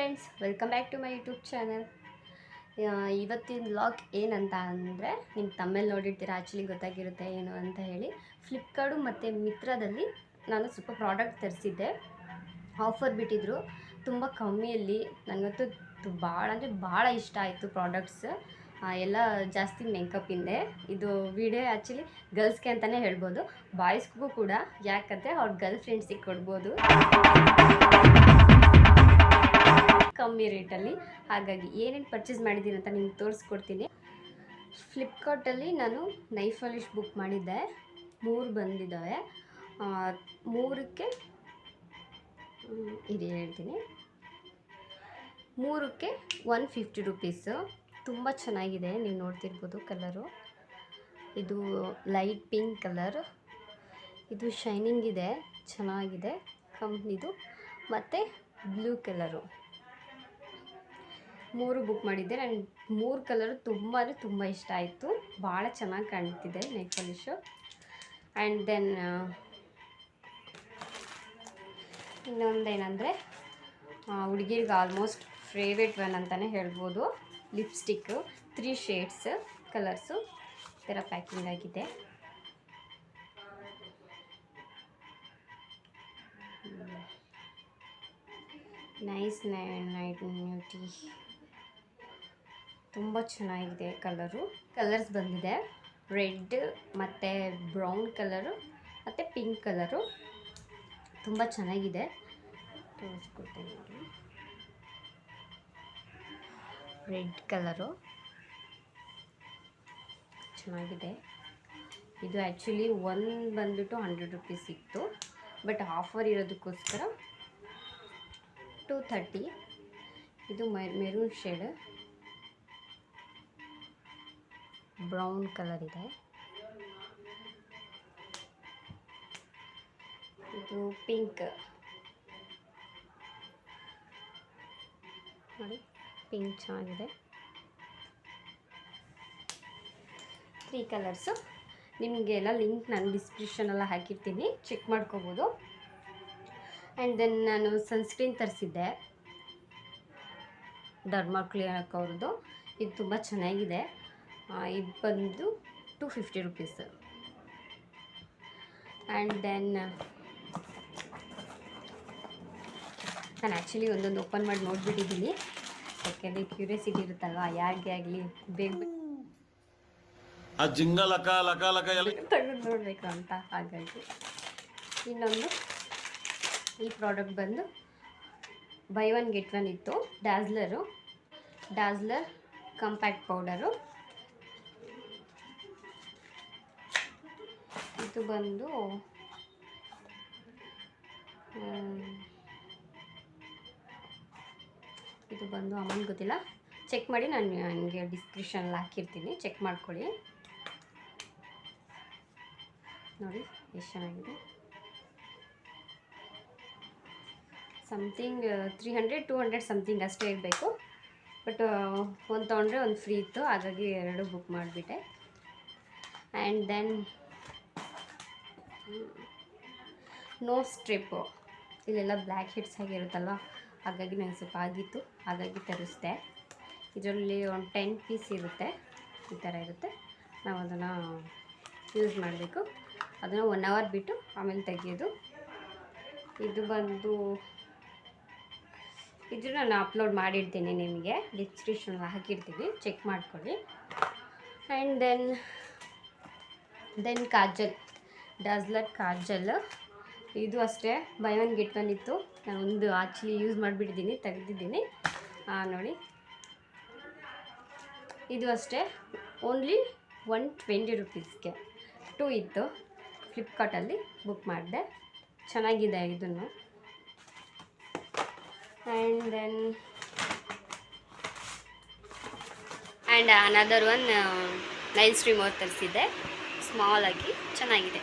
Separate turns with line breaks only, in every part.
Friends, welcome back to my YouTube channel. ಇವತ್ತಿನ vlog ಏನಂತ ಅಂದರೆ, ನಿಮ್ಮ ತಮ್ಮೇಲೆ ನೋಡಿರ್ತೀರ, ಆ್ಯಕ್ಚುಲಿ ಗೊತ್ತಾಗಿರುತ್ತೆ ಏನು ಅಂತ ಹೇಳಿ. ಫ್ಲಿಪ್ಕಾರ್ಟು ಮತ್ತು ಮಿತ್ರಾದಲ್ಲಿ ನಾನು ಸ್ವಲ್ಪ ಪ್ರಾಡಕ್ಟ್ ತರಿಸಿದ್ದೆ. ಆಫರ್ ಬಿಟ್ಟಿದ್ರು ತುಂಬ ಕಮ್ಮಿಯಲ್ಲಿ. ನನಗಂತೂ ಭಾಳ ಅಂದರೆ ಭಾಳ ಇಷ್ಟ ಆಯಿತು ಪ್ರಾಡಕ್ಟ್ಸ್ ಎಲ್ಲ. ಜಾಸ್ತಿ ಮೇಕಪ್ಪಿಂದೆ ಇದು ವಿಡಿಯೋ ಆ್ಯಕ್ಚುಲಿ ಗರ್ಲ್ಸ್ಗೆ ಅಂತಲೇ ಹೇಳ್ಬೋದು, ಬಾಯ್ಸ್ಗೂ ಕೂಡ. ಯಾಕಂದರೆ ಅವ್ರ ಗರ್ಲ್ ಫ್ರೆಂಡ್ಸಿಗೆ ಕೊಡ್ಬೋದು ಕಮ್ಮಿ ರೇಟಲ್ಲಿ. ಹಾಗಾಗಿ ಏನೇನು ಪರ್ಚೇಸ್ ಮಾಡಿದ್ದೀನಿ ಅಂತ ನಿಮ್ಗೆ ತೋರಿಸ್ಕೊಡ್ತೀನಿ. ಫ್ಲಿಪ್ಕಾರ್ಟಲ್ಲಿ ನಾನು ನೈಫ್ ಪಾಲಿಶ್ ಬುಕ್ ಮಾಡಿದ್ದೆ, 3 ಬಂದಿದ್ದಾವೆ. 3ಕ್ಕೆ ಇದು ಹೇಳ್ತೀನಿ, 3ಕ್ಕೆ 150 ರುಪೀಸು. ತುಂಬ ಚೆನ್ನಾಗಿದೆ, ನೀವು ನೋಡ್ತಿರ್ಬೋದು ಕಲರು. ಇದು ಲೈಟ್ ಪಿಂಕ್ ಕಲರ್, ಇದು ಶೈನಿಂಗ್ ಇದೆ, ಚೆನ್ನಾಗಿದೆ ಕಂಪ್ನಿದು. ಮತ್ತು ಬ್ಲೂ ಕಲರು. 3 ಬುಕ್ ಮಾಡಿದ್ದೆ. ನನಗೆ 3 ಕಲರು ತುಂಬ ಅಂದರೆ ತುಂಬ ಇಷ್ಟ ಆಯಿತು. ಭಾಳ ಚೆನ್ನಾಗಿ ಕಾಣ್ತಿದೆ ನೈಫ್ ಪಾಲಿಶು. ಆ್ಯಂಡ್ ದೆನ್ ಇನ್ನೊಂದೇನೆಂದರೆ, ಹುಡುಗಿರಿಗೆ ಆಲ್ಮೋಸ್ಟ್ ಫೇವ್ರೇಟ್ ಒನ್ ಅಂತಲೇ ಹೇಳ್ಬೋದು, ಲಿಪ್ಸ್ಟಿಕ್ಕು. 3 ಶೇಡ್ಸ್ ಕಲರ್ಸು ಈ ಥರ ಪ್ಯಾಕಿಂಗ್ ಆಗಿದೆ. ನೈಸ್ ನೈಟ್ ಬ್ಯೂಟಿ, ತುಂಬ ಚೆನ್ನಾಗಿದೆ ಕಲರು. ಕಲರ್ಸ್ ಬಂದಿದೆ ರೆಡ್ ಮತ್ತು ಬ್ರೌನ್ ಕಲರು ಮತ್ತು ಪಿಂಕ್ ಕಲರು. ತುಂಬ ಚೆನ್ನಾಗಿದೆ, ತೋರಿಸ್ಕೊಡ್ತೀನಿ ನೋಡಿ. ರೆಡ್ ಕಲರು ಚೆನ್ನಾಗಿದೆ. ಇದು ಆ್ಯಕ್ಚುಲಿ ಒಂದು ಬಂದುಬಿಟ್ಟು 100 ರುಪೀಸ್ ಇತ್ತು, ಬಟ್ ಆಫರ್ ಇರೋದಕ್ಕೋಸ್ಕರ 230. ಇದು ಮೆರೂನ್ ಶೇಡ್, ಬ್ರೌನ್ ಕಲರ್ ಇದೆ. ಇದು ಪಿಂಕ್ ನೋಡಿ, ಪಿಂಕ್ ಚೆನ್ನಾಗಿದೆ. 3 ಕಲರ್ಸು. ನಿಮಗೆಲ್ಲ ಲಿಂಕ್ ನಾನು ಡಿಸ್ಕ್ರಿಪ್ಷನೆಲ್ಲ ಹಾಕಿರ್ತೀನಿ, ಚೆಕ್ ಮಾಡ್ಕೋಬೋದು. ಆ್ಯಂಡ್ ದೆನ್ ನಾನು ಸನ್ಸ್ಕ್ರೀನ್ ತರಿಸಿದ್ದೆ, ಡರ್ಮಾ ಕ್ಲಿನಿಕ್ ಅವ್ರದ್ದು. ಇದು ತುಂಬ ಚೆನ್ನಾಗಿದೆ. ಇದು ಬಂದು 250 ರುಪೀಸ್. ಆ್ಯಂಡ್ ದೆನ್ ನಾನು ಆ್ಯಕ್ಚುಲಿ ಒಂದೊಂದು ಓಪನ್ ಮಾಡಿ ನೋಡಿಬಿಟ್ಟಿದ್ದೀನಿ, ಯಾಕೆಂದರೆ ಕ್ಯೂರಿಯಾಸಿಟಿ ಇರುತ್ತಲ್ವ, ಯಾರಿಗೆ ಆಗಲಿ ಬೇಗ ತೆಗೆದು ನೋಡಬೇಕು ಅಂತ. ಹಾಗಾಗಿ ಇನ್ನೊಂದು ಈ ಪ್ರಾಡಕ್ಟ್ ಬಂದು ಬೈ 1 get 1 ಇತ್ತು. ಡ್ಯಾಸ್ಲರ್ ಕಾಂಪ್ಯಾಕ್ಟ್ ಪೌಡರು. ಇದು ಬಂದು ಅಮೌಂಟ್ ಗೊತ್ತಿಲ್ಲ, ಚೆಕ್ ಮಾಡಿ, ನಾನು ನನಗೆ ಡಿಸ್ಕ್ರಿಪ್ಷನಲ್ಲಿ ಹಾಕಿರ್ತೀನಿ, ಚೆಕ್ ಮಾಡ್ಕೊಳ್ಳಿ. ನೋಡಿ ಎಷ್ಟು ಚೆನ್ನಾಗಿದೆ. ಸಮಥಿಂಗ್ 300-200 ಸಮಥಿಂಗ್ ಅಷ್ಟೇ ಇರಬೇಕು, ಬಟ್ ಒಂದು ತೊಗೊಂಡ್ರೆ ಒಂದು ಫ್ರೀ ಇತ್ತು, ಹಾಗಾಗಿ 2 ಬುಕ್ ಮಾಡಿಬಿಟ್ಟೆ. And then nose strip. ಇಲ್ಲೆಲ್ಲ ಬ್ಲ್ಯಾಕ್ ಹೆಡ್ಸ್ ಆಗಿರುತ್ತಲ್ವ, ಹಾಗಾಗಿ ನನಗೆ ಸ್ವಲ್ಪ ಆಗಿತ್ತು, ಹಾಗಾಗಿ ತರಿಸಿದೆ. ಇದರಲ್ಲಿ ಒಂದು 10 ಪೀಸ್ ಇರುತ್ತೆ, ಈ ಥರ ಇರುತ್ತೆ. ನಾವು ಅದನ್ನು ಯೂಸ್ ಮಾಡಬೇಕು. ಅದನ್ನು 1 hour ಬಿಟ್ಟು ಆಮೇಲೆ ತೆಗೆಯೋದು. ಇದು ಬಂದು ಇದು ನಾನು ಅಪ್ಲೋಡ್ ಮಾಡಿರ್ತೀನಿ, ನಿಮಗೆ ಡಿಸ್ಕ್ರಿಪ್ಷನ್ ಹಾಕಿರ್ತೀನಿ, ಚೆಕ್ ಮಾಡ್ಕೊಳ್ಳಿ. And then kajal, Dazller kajal. ಇದು ಅಷ್ಟೇ ಬೈ 1 get 1 ಇತ್ತು. ನಾನು ಒಂದು ಆ್ಯಕ್ಚುಲಿ ಯೂಸ್ ಮಾಡಿಬಿಟ್ಟಿದ್ದೀನಿ, ತೆಗೆದಿದ್ದೀನಿ ನೋಡಿ. ಇದು ಅಷ್ಟೇ ಓನ್ಲಿ 120 ರುಪೀಸ್ಗೆ 2 ಇತ್ತು. ಫ್ಲಿಪ್ಕಾರ್ಟಲ್ಲಿ ಬುಕ್ ಮಾಡಿದೆ, ಚೆನ್ನಾಗಿದೆ ಇದನ್ನು. And another one Nile streamer ತರಿಸಿದ್ದೆ, ಸ್ಮಾಲಾಗಿ, ಚೆನ್ನಾಗಿದೆ.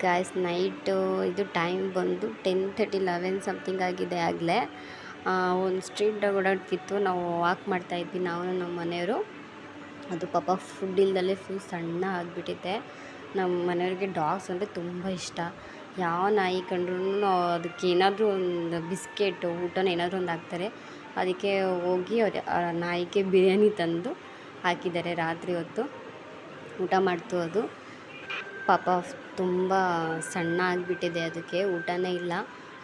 ಗಾಯ್ಸ್, ನೈಟು ಇದು ಟೈಮ್ ಬಂದು 10:30-11 ಸಮಥಿಂಗ್ ಆಗಿದೆ. ಆಗಲೇ ಒಂದು ಸ್ಟ್ರೀಟ್ ಡಾಗ್ ಓಡಾಡ್ತಿತ್ತು, ನಾವು ವಾಕ್ ಮಾಡ್ತಾಯಿದ್ವಿ, ನಾವು ನಮ್ಮ ಮನೆಯವರು. ಅದು ಪಾಪ ಫುಡ್ ಇಲ್ದಲ್ಲೇ ಫುಲ್ ಸಣ್ಣ ಆಗಿಬಿಟ್ಟಿದೆ. ನಮ್ಮ ಮನೆಯವ್ರಿಗೆ ಡಾಗ್ಸ್ ಅಂದರೆ ತುಂಬ ಇಷ್ಟ. ಯಾವ ನಾಯಿ ಕಂಡ್ರೂ ಅದಕ್ಕೆ ಏನಾದರೂ ಒಂದು ಬಿಸ್ಕೆಟು ಊಟನ ಏನಾದರೂ ಒಂದು ಹಾಕ್ತಾರೆ. ಅದಕ್ಕೆ ಹೋಗಿ ಆ ನಾಯಿಗೆ ಬಿರಿಯಾನಿ ತಂದು ಹಾಕಿದ್ದಾರೆ ರಾತ್ರಿ ಹೊತ್ತು ಊಟ ಮಾಡ್ತು ಅದು. ಪಾಪ ತುಂಬ ಸಣ್ಣ ಆಗಿಬಿಟ್ಟಿದೆ, ಅದಕ್ಕೆ ಊಟನೇ ಇಲ್ಲ,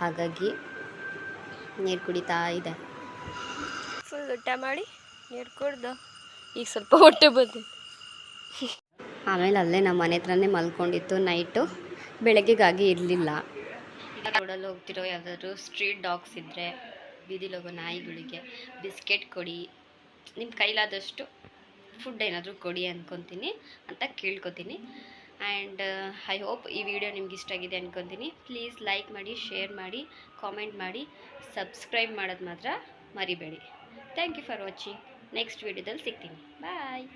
ಹಾಗಾಗಿ ನೀರು ಕುಡಿತಾ ಇದೆ. ಫುಲ್ ಊಟ ಮಾಡಿ ನೀರು ಕುಡ್ದು ಈಗ ಸ್ವಲ್ಪ ಹೊಟ್ಟೆ ಬಂದಿದೆ. ಆಮೇಲೆ ಅಲ್ಲೇ ನಮ್ಮ ಮನೆ ಹತ್ರನೇ ಮಲ್ಕೊಂಡಿತ್ತು ನೈಟು, ಬೆಳಗ್ಗೆಗಾಗಿ ಇರಲಿಲ್ಲ. ರೋಡಲ್ಲಿ ಹೋಗ್ತಿರೋ ಯಾವುದಾದ್ರು ಸ್ಟ್ರೀಟ್ ಡಾಗ್ಸ್ ಇದ್ದರೆ, ಬೀದಿಲೋಗೋ ನಾಯಿಗಳಿಗೆ ಬಿಸ್ಕೆಟ್ ಕೊಡಿ, ನಿಮ್ಮ ಕೈಲಾದಷ್ಟು ಫುಡ್ ಏನಾದರೂ ಕೊಡಿ ಅಂದ್ಕೊತೀನಿ ಅಂತ ಕೇಳ್ಕೊತೀನಿ. ಆ್ಯಂಡ್ ಐ ಹೋಪ್ ಈ ವಿಡಿಯೋ ನಿಮ್ಗೆ ಇಷ್ಟ ಆಗಿದೆ ಅಂದ್ಕೊತೀನಿ. ಪ್ಲೀಸ್ ಲೈಕ್ ಮಾಡಿ, ಶೇರ್ ಮಾಡಿ, ಕಾಮೆಂಟ್ ಮಾಡಿ, ಸಬ್ಸ್ಕ್ರೈಬ್ ಮಾಡೋದು ಮಾತ್ರ ಮರಿಬೇಡಿ. Thank you for watching. Next ವಿಡಿಯೋದಲ್ಲಿ ಸಿಗ್ತೀನಿ. ಬಾಯ್.